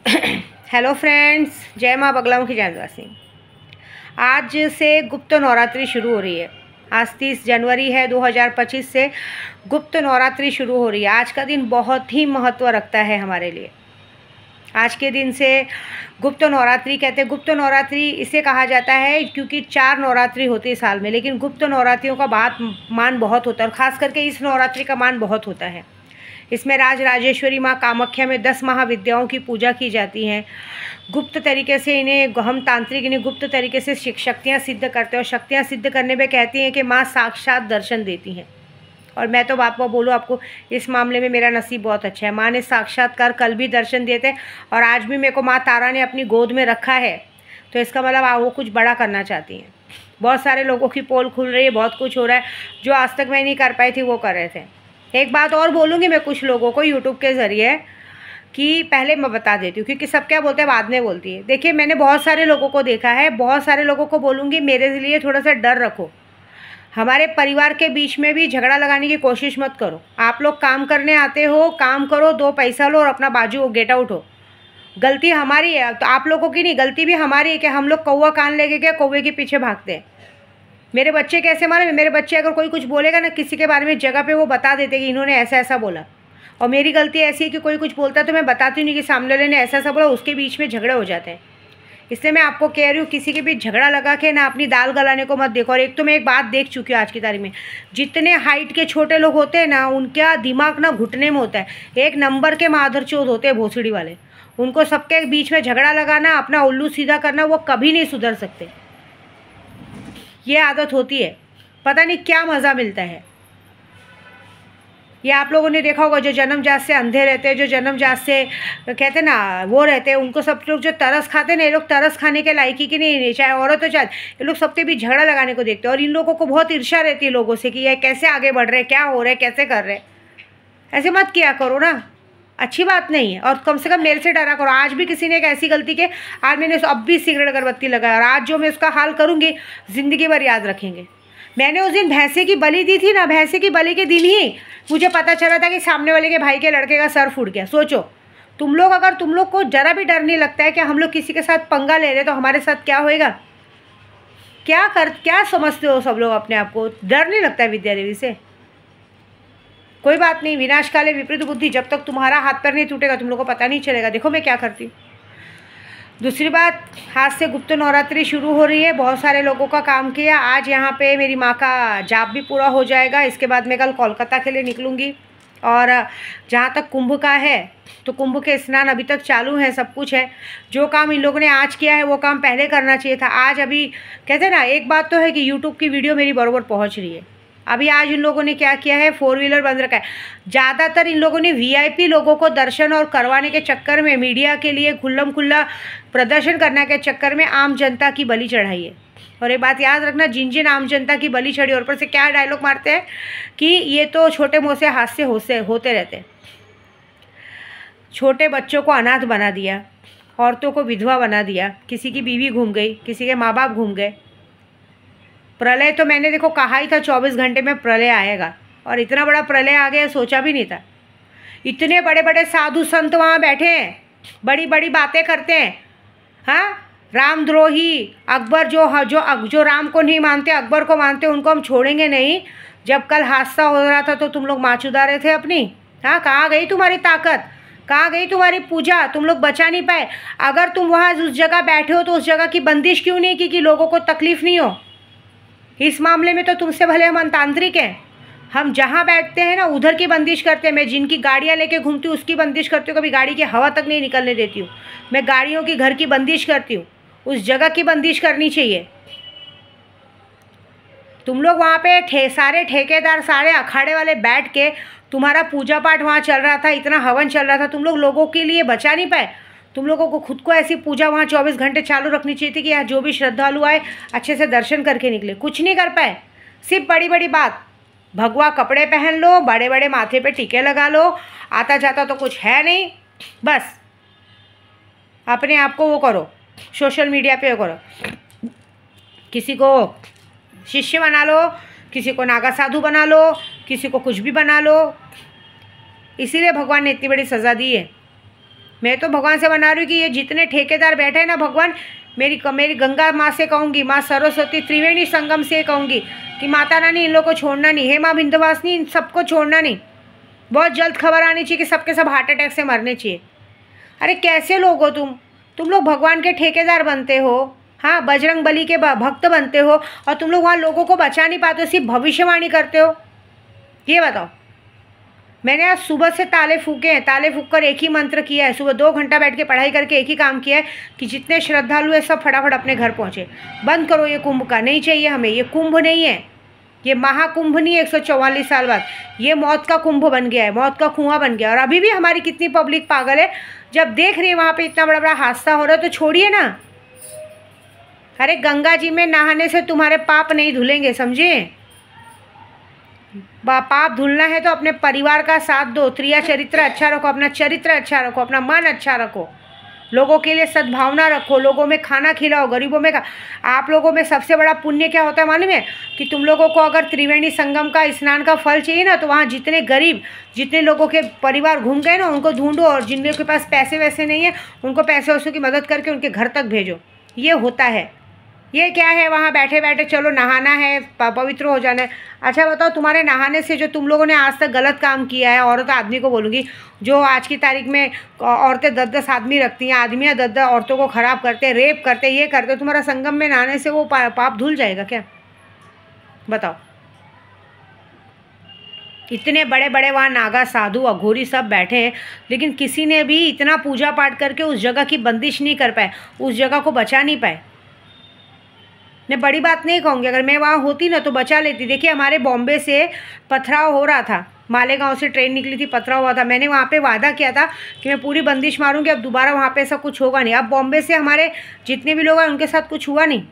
Hello friends, जय माँ बगलामुखी जानवासी। आज से गुप्त नवरात्रि शुरू हो रही है। आज 30 जनवरी है 2025 से गुप्त नवरात्रि शुरू हो रही है। आज का दिन बहुत ही महत्व रखता है हमारे लिए। आज के दिन से गुप्त नवरात्रि कहते हैं। गुप्त नवरात्रि इसे कहा जाता है क्योंकि 4 नवरात्रि होती है साल में, लेकिन गुप्त नवरात्रियों का मान बहुत होता है और ख़ास करके इस नवरात्रि का मान बहुत होता है। इसमें राजराजेश्वरी माँ कामाख्या में 10 महाविद्याओं की पूजा की जाती है। गुप्त तरीके से हम तांत्रिक इन्हें गुप्त तरीके से शक्तियाँ सिद्ध करते हैं और शक्तियाँ सिद्ध करने में कहती हैं कि माँ साक्षात दर्शन देती हैं। और मैं तो आपको बोलूँ, आपको इस मामले में मेरा नसीब बहुत अच्छा है। माँ ने साक्षात्कार कल भी दर्शन दिए थे और आज भी मेरे को माँ तारा ने अपनी गोद में रखा है। तो इसका मतलब वो कुछ बड़ा करना चाहती हैं। बहुत सारे लोगों की पोल खुल रही है, बहुत कुछ हो रहा है जो आज तक मैं नहीं कर पाई थी वो कर रहे थे। एक बात और बोलूँगी मैं कुछ लोगों को यूट्यूब के ज़रिए कि पहले मैं बता देती हूँ, क्योंकि सब क्या बोलते हैं बाद में बोलती है। देखिए, मैंने बहुत सारे लोगों को देखा है, बहुत सारे लोगों को बोलूँगी मेरे लिए थोड़ा सा डर रखो। हमारे परिवार के बीच में भी झगड़ा लगाने की कोशिश मत करो। आप लोग काम करने आते हो, काम करो, 2 पैसा लो और अपना बाजू गेट आउट हो। गलती हमारी है तो आप लोगों की नहीं, गलती भी हमारी है कि हम लोग कौवा कान लेके क्या कौवे के पीछे भागते हैं। मेरे बच्चे कैसे मारे, मेरे बच्चे अगर कोई कुछ बोलेगा ना किसी के बारे में जगह पे, वो बता देते कि इन्होंने ऐसा ऐसा बोला। और मेरी गलती ऐसी है कि कोई कुछ बोलता है तो मैं बताती नहीं कि सामने वाले ने ऐसा ऐसा बोला, उसके बीच में झगड़े हो जाते हैं। इसलिए मैं आपको कह रही हूँ, किसी के बीच झगड़ा लगा के ना अपनी दाल गलाने को मत देखो। और एक तो मैं एक बात देख चुकी हूँ आज की तारीख में, जितने हाइट के छोटे लोग होते हैं ना, उनका दिमाग ना घुटने में होता है। 1 नंबर के माधरचोद होते हैं भोसड़ी वाले। उनको सबके बीच में झगड़ा लगाना, अपना उल्लू सीधा करना, वो कभी नहीं सुधर सकते। ये आदत होती है, पता नहीं क्या मज़ा मिलता है। ये आप लोगों ने देखा होगा, जो जन्मजात से अंधे रहते हैं, जो जन्मजात से कहते हैं ना वो रहते हैं, उनको सब लोग जो तरस खाते हैं ना, ये लोग तरस खाने के लायकी की नहीं, चाहे औरत हो चाहे, ये लोग सबके बीच झगड़ा लगाने को देखते हैं। और इन लोगों को बहुत ईर्ष्या रहती है लोगों से कि ये कैसे आगे बढ़ रहे हैं, क्या हो रहा है, कैसे कर रहे हैं। ऐसे मत किया करो ना, अच्छी बात नहीं है। और कम से कम मेरे से डरा करो। आज भी किसी ने एक ऐसी गलती की, आज मैंने अब भी सिगरेट अगरबत्ती लगाया और आज जो मैं उसका हाल करूँगी ज़िंदगी भर याद रखेंगे। मैंने उस दिन भैंसे की बलि दी थी ना, भैंसे की बलि के दिन ही मुझे पता चला था कि सामने वाले के भाई के लड़के का सर फूट गया। सोचो तुम लोग, अगर तुम लोग को ज़रा भी डर नहीं लगता है कि हम लोग किसी के साथ पंगा ले रहे तो हमारे साथ क्या होएगा, क्या समझते हो सब लोग अपने आप को? डर नहीं लगता है विद्या देवी से? कोई बात नहीं, विनाश काले विपरीत बुद्धि, जब तक तुम्हारा हाथ पैर नहीं टूटेगा तुम लोग को पता नहीं चलेगा। देखो मैं क्या करती हूँ। दूसरी बात, आज से गुप्त नवरात्रि शुरू हो रही है। बहुत सारे लोगों का काम किया। आज यहाँ पे मेरी माँ का जाप भी पूरा हो जाएगा। इसके बाद मैं कल कोलकाता के लिए निकलूँगी। और जहाँ तक कुंभ का है तो कुंभ के स्नान अभी तक चालू है, सब कुछ है। जो काम इन लोगों ने आज किया है वो काम पहले करना चाहिए था। आज अभी कहते हैं ना, एक बात तो है कि यूट्यूब की वीडियो मेरी बराबर पहुँच रही है। अभी आज इन लोगों ने क्या किया है, 4 व्हीलर बंद रखा है। ज़्यादातर इन लोगों ने वीआईपी लोगों को दर्शन और करवाने के चक्कर में, मीडिया के लिए खुल्लम खुल्ला प्रदर्शन करने के चक्कर में आम जनता की बलि चढ़ाई है। और एक बात याद रखना, जिन जिन आम जनता की बलि चढ़ी और ऊपर से क्या डायलॉग मारते हैं कि ये तो छोटे मोटे हादसे होते रहते हैं। छोटे बच्चों को अनाथ बना दिया, औरतों को विधवा बना दिया, किसी की बीवी घूम गई, किसी के माँ बाप घूम गए। प्रलय तो मैंने देखो कहा ही था 24 घंटे में प्रलय आएगा, और इतना बड़ा प्रलय आ गया सोचा भी नहीं था। इतने बड़े बड़े साधु संत वहाँ बैठे हैं, बड़ी बड़ी बातें करते हैं। हाँ, रामद्रोही अकबर जो राम को नहीं मानते, अकबर को मानते, उनको हम छोड़ेंगे नहीं। जब कल हादसा हो रहा था तो तुम लोग माचुदा रहे थे अपनी। हाँ, कहाँ गई तुम्हारी ताकत, कहाँ गई तुम्हारी पूजा? तुम लोग बचा नहीं पाए। अगर तुम वहाँ उस जगह बैठे हो तो उस जगह की बंदिश क्यों नहीं की कि लोगों को तकलीफ़ नहीं हो? इस मामले में तो तुमसे भले हम अंतांत्रिक हैं। हम जहाँ बैठते हैं ना उधर की बंदिश करते हैं। मैं जिनकी गाड़ियाँ लेके घूमती हूँ उसकी बंदिश करती हूँ, कभी गाड़ी की हवा तक नहीं निकलने देती हूँ। मैं गाड़ियों की घर की बंदिश करती हूँ, उस जगह की बंदिश करनी चाहिए। तुम लोग वहाँ पे सारे ठेकेदार, सारे अखाड़े वाले बैठ के तुम्हारा पूजा पाठ वहाँ चल रहा था, इतना हवन चल रहा था, तुम लोग लोगों के लिए बचा नहीं पाए। तुम लोगों को खुद को ऐसी पूजा वहाँ 24 घंटे चालू रखनी चाहिए थी कि यहाँ जो भी श्रद्धालु आए अच्छे से दर्शन करके निकले। कुछ नहीं कर पाए। सिर्फ बड़ी बड़ी बात, भगवा कपड़े पहन लो, बड़े बड़े माथे पे टीके लगा लो, आता जाता तो कुछ है नहीं, बस अपने आप को वो करो, सोशल मीडिया पे वो करो। किसी को शिष्य बना लो, किसी को नागा साधु बना लो, किसी को कुछ भी बना लो। इसीलिए भगवान ने इतनी बड़ी सज़ा दी है। मैं तो भगवान से बना रही हूँ कि ये जितने ठेकेदार बैठे हैं ना भगवान, मेरी गंगा माँ से कहूँगी, माँ सरस्वती त्रिवेणी संगम से कहूँगी कि माता रानी इन लोगों को छोड़ना नहीं, हे माँ विंध्यवासिनी इन सबको छोड़ना नहीं। बहुत जल्द खबर आनी चाहिए कि सबके सब हार्ट अटैक से मरने चाहिए। अरे कैसे लोग हो तुम लोग भगवान के ठेकेदार बनते हो, हाँ बजरंग बली के भक्त बनते हो, और तुम लोग वहाँ लोगों को बचा नहीं पाते हो, सिर्फ भविष्यवाणी करते हो। ये बताओ, मैंने आज सुबह से ताले फूके हैं, ताले फूक कर एक ही मंत्र किया है, सुबह 2 घंटा बैठ के पढ़ाई करके एक ही काम किया है कि जितने श्रद्धालु हैं सब फटाफट अपने घर पहुँचे। बंद करो ये कुंभ का, नहीं चाहिए हमें। ये कुंभ नहीं है, ये महाकुंभ नहीं है 144 साल बाद, ये मौत का कुंभ बन गया है, मौत का कुआं बन गया। और अभी भी हमारी कितनी पब्लिक पागल है, जब देख रही है वहाँ पे इतना बड़ा बड़ा हादसा हो रहा है तो छोड़िए ना। अरे गंगा जी में नहाने से तुम्हारे पाप नहीं धुलेंगे, समझे। पाप धुलना है तो अपने परिवार का साथ दो, क्रिया चरित्र अच्छा रखो, अपना चरित्र अच्छा रखो, अपना मन अच्छा रखो, लोगों के लिए सद्भावना रखो, लोगों में खाना खिलाओ, गरीबों में आप लोगों में सबसे बड़ा पुण्य क्या होता है मालूम है, कि तुम लोगों को अगर त्रिवेणी संगम का स्नान का फल चाहिए ना, तो वहाँ जितने गरीब, जितने लोगों के परिवार घूम गए ना, उनको ढूंढो, और जिन लोगों के पास पैसे वैसे नहीं है उनको पैसे वैसों की मदद करके उनके घर तक भेजो। ये होता है। ये क्या है, वहाँ बैठे बैठे चलो नहाना है, पवित्र हो जाना है। अच्छा बताओ, तुम्हारे नहाने से जो तुम लोगों ने आज तक गलत काम किया है, औरत आदमी को बोलूँगी, जो आज की तारीख में औरतें 10-10 आदमी रखती हैं, आदमियाँ 10-10 औरतों को ख़राब करते, रेप करते, ये करते, तुम्हारा संगम में नहाने से वो पाप धुल जाएगा क्या? बताओ। इतने बड़े बड़े वहाँ नागा साधु अघोरी सब बैठे हैं, लेकिन किसी ने भी इतना पूजा पाठ करके उस जगह की बंदिश नहीं कर पाए, उस जगह को बचा नहीं पाए। मैं बड़ी बात नहीं कहूँगी, अगर मैं वहाँ होती ना तो बचा लेती। देखिए हमारे बॉम्बे से पथराव हो रहा था, मालेगांव से ट्रेन निकली थी, पथराव हुआ था। मैंने वहाँ पे वादा किया था कि मैं पूरी बंदिश मारूंगी, अब दोबारा वहाँ पे ऐसा कुछ होगा नहीं। अब बॉम्बे से हमारे जितने भी लोग हैं उनके साथ कुछ हुआ नहीं।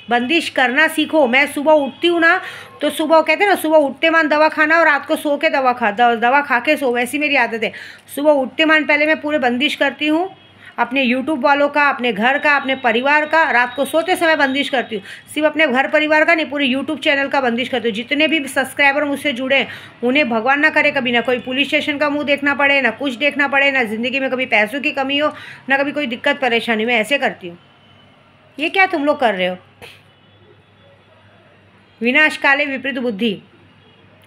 बंदिश करना सीखो। मैं सुबह उठती हूँ ना, तो सुबह कहते हैं ना, सुबह उठते मान दवा खाना और रात को सो के दवा खा के सो, वैसी मेरी आदत है। सुबह उठते मान पहले मैं पूरे बंदिश करती हूँ, अपने यूट्यूब वालों का, अपने घर का, अपने परिवार का। रात को सोते समय बंदिश करती हूँ, सिर्फ अपने घर परिवार का नहीं, पूरे यूट्यूब चैनल का बंदिश करती हूँ। जितने भी सब्सक्राइबर मुझसे जुड़े हैं उन्हें भगवान ना करे कभी ना कोई पुलिस स्टेशन का मुंह देखना पड़े, ना कुछ देखना पड़े, ना ज़िंदगी में कभी पैसों की कमी हो, ना कभी कोई दिक्कत परेशानी। मैं ऐसे करती हूँ। ये क्या तुम लोग कर रहे हो? विनाश काले विपरीत बुद्धि।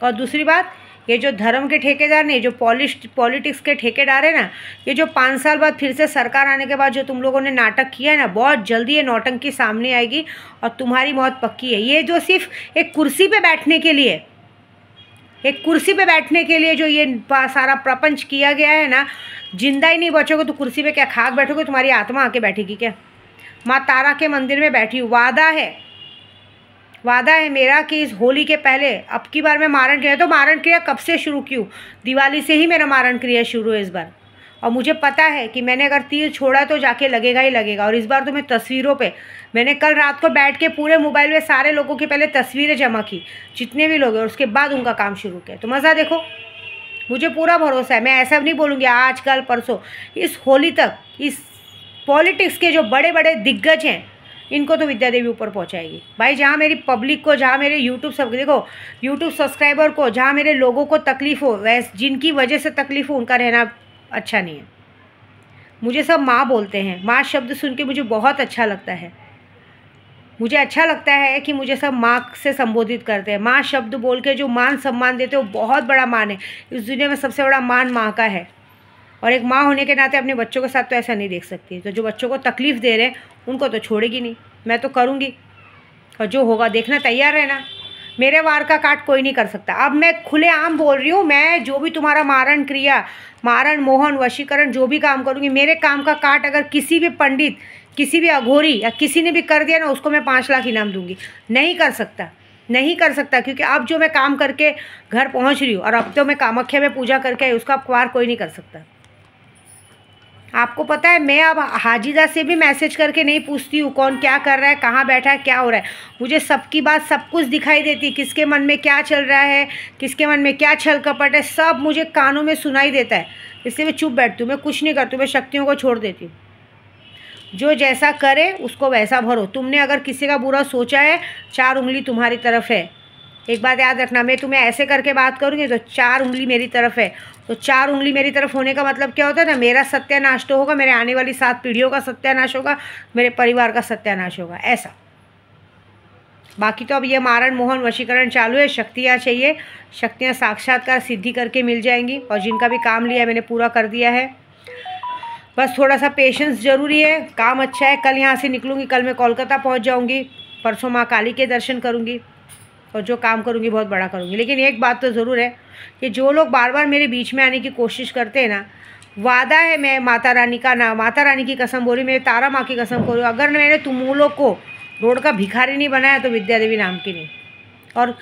और दूसरी बात, ये जो धर्म के ठेकेदार नहीं, जो पॉलिटिक्स के ठेकेदार है ना, ये जो 5 साल बाद फिर से सरकार आने के बाद जो तुम लोगों ने नाटक किया है ना, बहुत जल्दी ये नौटंकी सामने आएगी और तुम्हारी मौत पक्की है। ये जो सिर्फ एक कुर्सी पे बैठने के लिए, एक कुर्सी पे बैठने के लिए जो ये सारा प्रपंच किया गया है ना, जिंदा ही नहीं बचोगे तो कुर्सी पे क्या खाक बैठोगे? तुम्हारी आत्मा आके बैठेगी क्या? माँ तारा के मंदिर में बैठी हूँ। वादा है मेरा कि इस होली के पहले, अब की बार मैं मारण क्रिया, तो मारण क्रिया कब से शुरू की हूँ, दिवाली से ही मेरा मारण क्रिया शुरू है इस बार। और मुझे पता है कि मैंने अगर तीर छोड़ा तो जाके लगेगा ही लगेगा। और इस बार तो मैं तस्वीरों पे, मैंने कल रात को बैठ के पूरे मोबाइल में सारे लोगों की पहले तस्वीरें जमा की, जितने भी लोग हैं, और उसके बाद उनका काम शुरू किया। तो मज़ा देखो, मुझे पूरा भरोसा है। मैं ऐसा नहीं बोलूँगी आज कल परसों, इस होली तक इस पॉलिटिक्स के जो बड़े बड़े दिग्गज हैं इनको तो विद्या देवी ऊपर पहुंचाएगी भाई। जहाँ मेरी पब्लिक को, जहाँ मेरे यूट्यूब सब देखो यूट्यूब सब्सक्राइबर को, जहाँ मेरे लोगों को तकलीफ़ हो, वैसे जिनकी वजह से तकलीफ़ हो उनका रहना अच्छा नहीं है। मुझे सब माँ बोलते हैं, माँ शब्द सुन के मुझे बहुत अच्छा लगता है। मुझे अच्छा लगता है कि मुझे सब माँ से संबोधित करते हैं। माँ शब्द बोल के जो मान सम्मान देते हैं वो बहुत बड़ा मान है। इस दुनिया में सबसे बड़ा मान माँ का है। और एक माँ होने के नाते अपने बच्चों के साथ तो ऐसा नहीं देख सकती। तो जो बच्चों को तकलीफ़ दे रहे हैं उनको तो छोड़ेगी नहीं, मैं तो करूँगी। और जो होगा देखना, तैयार रहना। मेरे वार का काट कोई नहीं कर सकता। अब मैं खुलेआम बोल रही हूँ, मैं जो भी तुम्हारा मारण क्रिया, मारण मोहन वशीकरण जो भी काम करूँगी, मेरे काम का काट अगर किसी भी पंडित, किसी भी अघोरी या किसी ने भी कर दिया ना, उसको मैं 5 लाख इनाम दूँगी। नहीं कर सकता, नहीं कर सकता, क्योंकि अब जो मैं काम करके घर पहुँच रही हूँ और अब तो मैं कामाख्या में पूजा करके आई, उसका वार कोई नहीं कर सकता। आपको पता है, मैं अब हाजिदा से भी मैसेज करके नहीं पूछती हूँ कौन क्या कर रहा है, कहाँ बैठा है, क्या हो रहा है। मुझे सबकी बात सब कुछ दिखाई देती, किसके मन में क्या चल रहा है, किसके मन में क्या छल कपट है, सब मुझे कानों में सुनाई देता है। इसलिए मैं चुप बैठती हूँ, मैं कुछ नहीं करती हूँ, मैं शक्तियों को छोड़ देती हूँ। जो जैसा करे उसको वैसा भरो। तुमने अगर किसी का बुरा सोचा है, 4 उंगली तुम्हारी तरफ है। एक बात याद रखना, मैं तुम्हें ऐसे करके बात करूँगी तो 4 उंगली मेरी तरफ है। तो 4 उंगली मेरी तरफ होने का मतलब क्या होता है ना, मेरा सत्यानाश तो होगा, मेरे आने वाली 7 पीढ़ियों का सत्यानाश होगा, मेरे परिवार का सत्यानाश होगा, ऐसा। बाकी तो अब ये मारण मोहन वशीकरण चालू है। शक्तियाँ चाहिए, शक्तियाँ साक्षात्कार सिद्धि करके मिल जाएंगी, और जिनका भी काम लिया है मैंने पूरा कर दिया है। बस थोड़ा सा पेशेंस ज़रूरी है। काम अच्छा है। कल यहाँ से निकलूँगी, कल मैं कोलकाता पहुँच जाऊँगी, परसों माँ काली के दर्शन करूँगी, और जो काम करूँगी बहुत बड़ा करूँगी। लेकिन एक बात तो ज़रूर है कि जो लोग बार बार मेरे बीच में आने की कोशिश करते हैं ना, वादा है, मैं माता रानी का नाम, माता रानी की कसम बोल रही, मेरे तारा माँ की कसम बोल रही, अगर मैंने तुम लोग को रोड का भिखारी नहीं बनाया तो विद्या देवी नाम की नहीं। और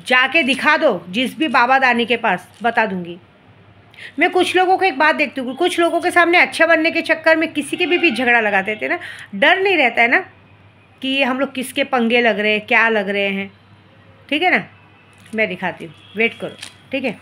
जाके दिखा दो जिस भी बाबा दानी के पास, बता दूंगी। मैं कुछ लोगों को एक बात देखती हूँ, कुछ लोगों के सामने अच्छा बनने के चक्कर में किसी के भी झगड़ा लगा देते हैं ना। डर नहीं रहता है ना कि हम लोग किसके पंगे लग रहे हैं, क्या लग रहे हैं। ठीक है ना, मैं दिखाती हूँ, वेट करो, ठीक है।